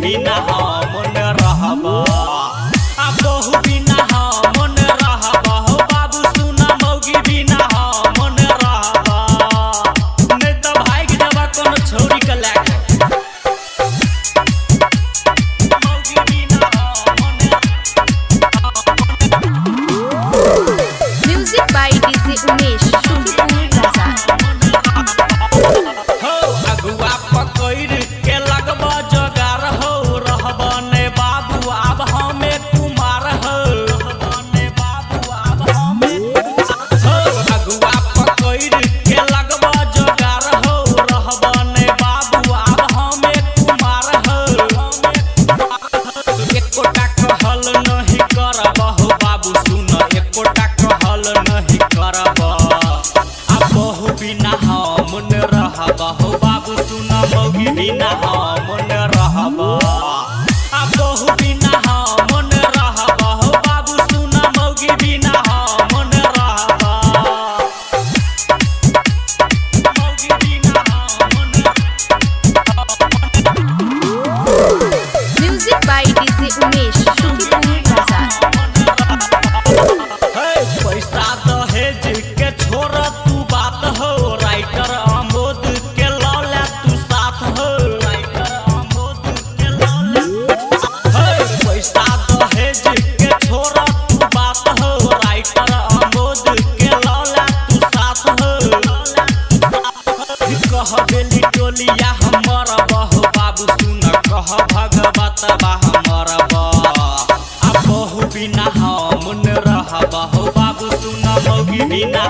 बिना मन रहबा आ बहु बिना मन रहबा हो बाबू सुना मौगी बिना मन रहबा नहीं तो भाग जाबा कोनो छोरी के लेके मौगी बिना मन music by DJ Umesh Sukhipur बाजार हो अगुआ पकड़ के लगबा जगार हो रहबा ने बाबू अब हमें कुमार हो रहबा ने बाबू अब हमें हो अगुआ पकड़ के लगबा जगार हो रहबा ने बाबू अब हमें कुमार हो एकोटा कहल नहीं करबा हो बाबू सुन एकोटा कहल नहीं करबा अब बहु बिना मन रहबा हो बाबू सुन मौगी बिना मन रहबा अब बहु बिना मन रहबा हो बाबू सुन मौगी बिना मन रहबा मौगी बिना मन music by DJ Umesh Sukhipur बाजार पैसा दहेज के छोड़ तू बात हो राइटर आमोद के लौला तू साथ हो राइटर आमोद के लौला पैसा दहेज के छोड़ तू बात हो राइटर आमोद के लौला तू साथ हो कह बेली टोलिया हमर बहो बाबू सुन कह भगवत बा हमर बहु बिना मन रहबा हो बाबू सुन मौगी बिना